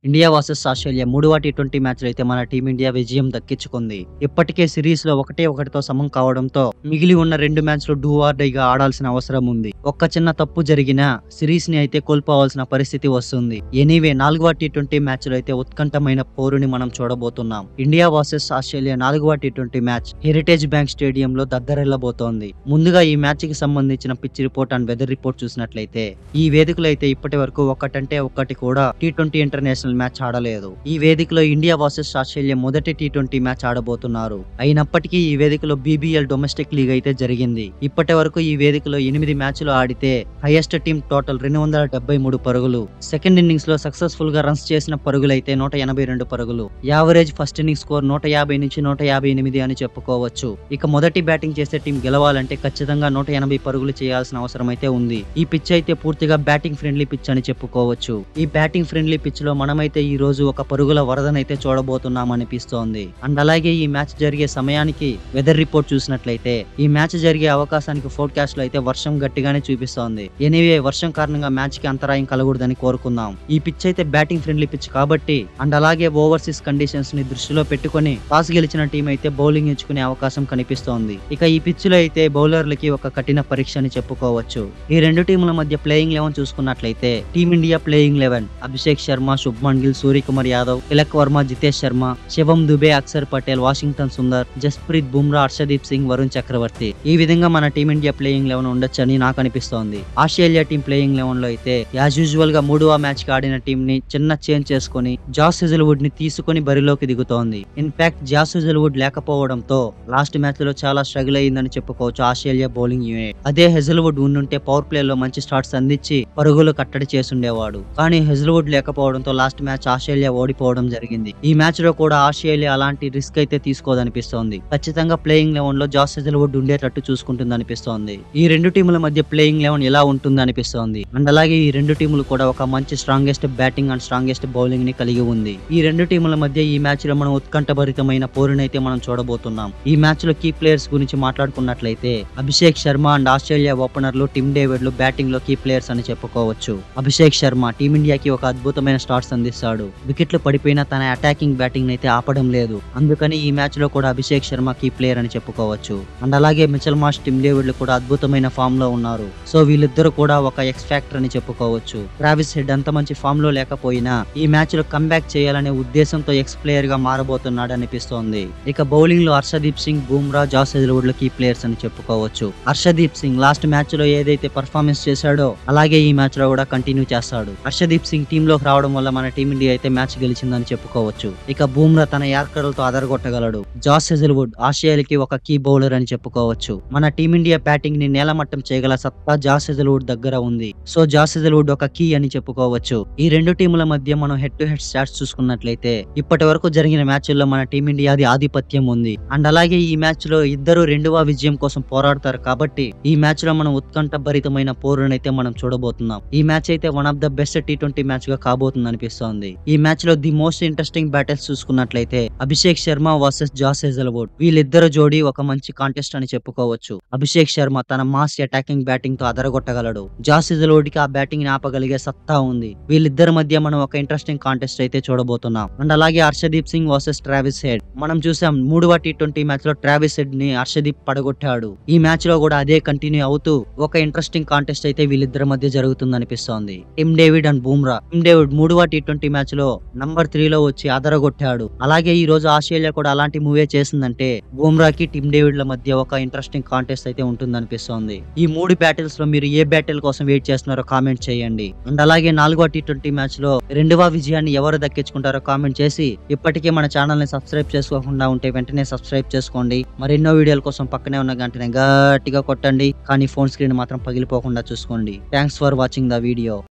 India versus Australia మూడవ T20 మ్యాచ్లో అయితే మన టీమిండియా విజయం దక్కించుకుంది. ఇప్పటికే సిరీస్ లో 1-1తో సమం కావడంతో మిగిలి ఉన్న 2 మ్యాచ్లు డూ ఆర్ డైగా ఆడాల్సిన అవసరం ఉంది. ఒక్క చిన్న తప్పు జరిగినా సిరీస్ ని అయితే కోల్పోవాల్సిన పరిస్థితి వస్తుంది. ఎనీవే 4వ టీ20 మ్యాచ్ లో అయితే ఉత్కంఠమైన పోరుని మనం చూడబోతున్నాం. ఇండియా వర్సెస్ ఆస్ట్రేలియా 4వ టీ20 మ్యాచ్ హెరిటేజ్ బ్యాంక్ స్టేడియం లో దద్దరెళ్లబోతోంది. ముందుగా ఈ మ్యాచ్ కి సంబంధించిన pitch report and weather report చూసినట్లయితే ఈ వేదికలో అయితే ఇప్పటి వరకు ఒక్కటంటే ఒక్కటి కూడా టీ20 ఇంటర్నేషనల్ మ్యాచ్ ఆడలేదు. ఈ వేదికలో ఇండియా వర్సెస్ ఆస్ట్రేలియా మొదటి టీ20 మ్యాచ్ ఆడబోతున్నారు. అయినప్పటికీ ఈ వేదికలో BBL డొమెస్టిక్ లీగ్ అయితే జరిగింది. ఇప్పటి వరకు ఈ వేదికలో 8 మ్యాచ్లు ఆడితే హైయెస్ట్ టీమ్ టోటల్ 273 పరుగులు. సెకండ్ ఇన్నింగ్స్ లో సక్సెస్ఫుల్ గా రన్స్ చేసిన పరుగులైతే 182 పరుగులు. యావరేజ్ ఫస్ట్ ఇన్నింగ్స్ స్కోర్ 150 నుంచి 158 అని చెప్పుకోవచ్చు. ఇక మొదటి బ్యాటింగ్ చేసే టీం గెలవాలంటే ఖచ్చితంగా 180 పరుగులు చేయాల్సిన అవసరం అయితే ఉంది. ఈ పిచ్ అయితే పూర్తిగా బ్యాటింగ్ ఫ్రెండ్లీ పిచ్ అని చెప్పుకోవచ్చు. ఈ బ్యాటింగ్ ఫ్రెండ్లీ పిచ్ లో మనమైతే ఈ రోజు ఒక పరుగుల వరదనైతే చూడబోతున్నాం అనిపిస్తోంది. అండ్ అలాగే ఈ మ్యాచ్ జరిగే సమయానికి వెదర్ రిపోర్ట్ చూసినట్లయితే ఈ మ్యాచ్ జరిగే అవకాశానికి ఫోర్కాస్ట్ లో అయితే వర్షం గట్టిగానే చూపిస్తోంది. ఎనీవే వర్షం కారణంగా మ్యాచ్ కి అంతరాయం కలగూడదని కోరుకుందాం. ఈ పిచ్ అయితే బ్యాటింగ్ ఫ్రెండ్లీ పిచ్ కాబట్టి అండ్ అలాగే ఓవర్సీస్ కండిషన్స్ ని దృష్టిలో పెట్టుకుని టాస్ గెలిచిన టీం అయితే బౌలింగ్ ఎంచుకునే అవకాశం కనిపిస్తోంది. ఇక ఈ పిచ్ లో అయితే బౌలర్లకి ఒక కఠిన పరీక్ష అని చెప్పుకోవచ్చు. ఈ రెండు టీముల మధ్య ప్లేయింగ్ 11 చూసుకున్నట్లయితే టీమిండియా ప్లేయింగ్ 11 అభిషేక్ శర్మ, శుభ్మన్ గిల్, సూర్యకుమార్ యాదవ్, తిలక్ వర్మ, జితేష్ శర్మ, శివం దుబే, అక్షర్ పటేల్, వాషింగ్టన్ సుందర్, జస్ప్రీత్ బుమ్రా, హర్షదీప్ సింగ్, వరుణ్ చక్రవర్తి. ఈ విధంగా మన టీమిండియా ప్లేయింగ్ 11 ఉండొచ్చని నాకు అనిపిస్తోంది. ఆస్ట్రేలియా టీం ప్లేయింగ్ 11 లో అయితే యాజ్ యూజువల్ గా 3వ మ్యాచ్ కి ఆడిన టీం ని చిన్న చేంజ్ చేసుకుని జాస్ హెజల్వుడ్ ని తీసుకుని బరిలోకి దిగుతోంది. ఇన్ఫాక్ట్ జాస్ హెజల్వుడ్ లేకపోవడంతో లాస్ట్ మ్యాచ్ లో చాలా స్ట్రగుల్ అయ్యిందని చెప్పుకోవచ్చు ఆస్ట్రేలియా బౌలింగ్ యూనిట్. అదే హెజల్వుడ్ ఉండుంటే పవర్ ప్లే లో మంచి స్టార్ట్స్ అందించి పరుగులు కట్టడి చేసుండేవాడు. కానీ హెజల్వుడ్ లేకపోవడంతో లాస్ట్ మ్యాచ్ ఆస్ట్రేలియా ఓడిపోవడం జరిగింది. ఈ మ్యాచ్ లో కూడా ఆస్ట్రేలియా అలాంటి రిస్క్ అయితే తీసుకోదనిపిస్తోంది. ఖచ్చితంగా ప్లేయింగ్ 11 లో జాస్ హెజల్వుడ్ ఉండేటట్టు చూసుకుంటుంది అనిపిస్తోంది. ఈ రెండు టీముల మధ్య ప్లేయింగ్ 11 ఎలా ఉంటుంది అనిపిస్తోంది. అండ్ అలాగే ఈ రెండు టీములు కూడా ఒక మంచి strongest batting and strongest bowling ని కలిగి ఉంది. ఈ రెండు టీముల మధ్య ఈ మ్యాచ్ లో మనం ఉత్కంఠభరితమైన పోరునైతే మనం చూడబోతున్నాం. ఈ మ్యాచ్ లో కీ ప్లేయర్స్ గురించి మాట్లాడుకున్నట్లయితే అభిషేక్ శర్మ అండ్ ఆస్ట్రేలియా ఓపెనర్లు టిమ్ డేవిడ్ బ్యాటింగ్ లో కీ ప్లేయర్స్ అని చెప్పుకోవచ్చు. అభిషేక్ శర్మ టీమిండియాకి ఒక అద్భుతమైన స్టార్ట్స్ అందిస్తాడు. వికెట్లు పడిపోయినా తన అటాకింగ్ బ్యాటింగ్ అయితే ఆపడం లేదు. అందుకని ఈ మ్యాచ్ లో కూడా అభిషేక్ శర్మ కీ ప్లేయర్ అని చెప్పుకోవచ్చు. అండ్ అలాగే మిచెల్ మార్ష్, టిమ్ డేవిడ్ కూడా అద్భుతమైన ఫామ్ లో ఉన్నారు. సో వీళ్ళిద్దరు కూడా ఒక ఎక్స్ ఫ్యాక్టర్ అని చెప్పుకోవచ్చు. ట్రావిస్ హెడ్ అంత మంచి ఫామ్ లో లేకపోయినా ఈ మ్యాచ్ లో కంబ్యాక్ చేయాలనే ఉద్దేశంతో ఎక్స్ ప్లేయర్ గా మారబోతున్నాడు అనిపిస్తోంది. ఇక బౌలింగ్ లో హర్షదీప్ సింగ్, బుమ్రా, జాస్ హెజల్వుడ్ లో కీ ప్లేయర్స్ అని చెప్పుకోవచ్చు. హర్షదీప్ సింగ్ లాస్ట్ మ్యాచ్ లో ఏదైతే పర్ఫార్మెన్స్ చేశాడో అలాగే ఈ మ్యాచ్ లో కూడా కంటిన్యూ చేస్తాడు. హర్షదీప్ సింగ్ టీమ్ లోకి రావడం వల్ల మన టీమిండియా అయితే మ్యాచ్ గెలిచిందని చెప్పుకోవచ్చు. ఇక బుమ్రా తన యార్కర్లతో అదరగొట్టగలడు. జాస్ హెజల్వుడ్ ఆస్ట్రేలియాకి ఒక కీ బౌలర్ అని చెప్పుకోవచ్చు. మన టీమిండియా బ్యాటింగ్ ని నేలమట్టం చేయగల సత్తా జాస్ హెజల్వుడ్ దగ్గర ఉంది. సో జాస్ హెజల్వుడ్ ఒక కీ అని చెప్పుకోవచ్చు. ఈ రెండు టీముల మధ్య మనం హెడ్ టు హెడ్ స్టాట్స్ చూసుకున్నట్లయితే ఇప్పటి వరకు జరిగిన మ్యాచ్ల్లో మన టీమిండియాది ఆధిపత్యం ఉంది. అండ్ అలాగే ఈ మ్యాచ్ లో ఇద్దరు 2వ విజయం కోసం పోరాడతారు కాబట్టి ఈ మ్యాచ్ లో మనం ఉత్కంఠ భరితమైన పోరునైతే మనం చూడబోతున్నాం. ఈ మ్యాచ్ అయితే one of the best T20 match గా కాబోతుంది అనిపిస్తోంది. ఈ మ్యాచ్ లో ది మోస్ట్ ఇంట్రెస్టింగ్ బ్యాటిల్స్ చూసుకున్నట్లయితే Abhishek Sharma versus Josh Hazlewood. వీళ్ళిద్దరు జోడీ ఒక మంచి కాంటెస్ట్ అని చెప్పుకోవచ్చు. అభిషేక్ శర్మ తన మాస్ అటాకింగ్ బ్యాటింగ్ తో అదరగొట్టగలడు. జాస్ హెజల్వుడ్ కి ఆ బ్యాటింగ్ ని ఆపగలిగే సత్తా ఉంది. వీళ్ళిద్దరి మధ్య మనం ఒక ఇంట్రెస్టింగ్ కాంటెస్ట్ అయితే చూడబోతున్నాం. అండ్ అలాగే Harshdeep Singh versus Travis head. మనం చూసాం 3వ టీ20 మ్యాచ్ లో ట్రావిస్ హెడ్ ని హర్షదీప్ పడగొట్టాడు. ఈ మ్యాచ్ లో కూడా అదే కంటిన్యూ అవుతూ ఒక ఇంట్రెస్టింగ్ కాంటెస్ట్ అయితే వీళ్ళిద్దరి మధ్య జరుగుతుంది అనిపిస్తోంది. Tim David and Bumrah. Tim David 3వ టీ20 మ్యాచ్ లో నంబర్ 3 లో వచ్చి అదరగొట్టాడు. అలాగే ఈ రోజు ఆస్ట్రేలియా కూడా అలాంటి మూవే చేసిందంటే బుమ్రాకి టిమ్ డేవిడ్ ల మధ్య ఒక ఇంట్రెస్టింగ్ కాంటెస్ట్ అయితే ఉంటుంది అనిపిస్తోంది. ఈ 3 బ్యాటిల్స్ లో మీరు ఏ బ్యాటిల్ కోసం వెయిట్ చేస్తున్నారో కామెంట్ చేయండి. అండ్ అలాగే 4వ టీ20 మ్యాచ్ లో 2వ విజయాన్ని ఎవరు దక్కించుకుంటారో కామెంట్ చేసి ఇప్పటికే మన ఛానల్ ని సబ్స్క్రైబ్ చేసుకోకుండా ఉంటే వెంటనే సబ్స్క్రైబ్ చేసుకోండి. మరెన్నో వీడియోల కోసం పక్కనే ఉన్న గంటని గట్టిగా కొట్టండి. కానీ ఫోన్ స్క్రీన్ మాత్రం పగిలిపోకుండా చూసుకోండి. Thanks for watching the video.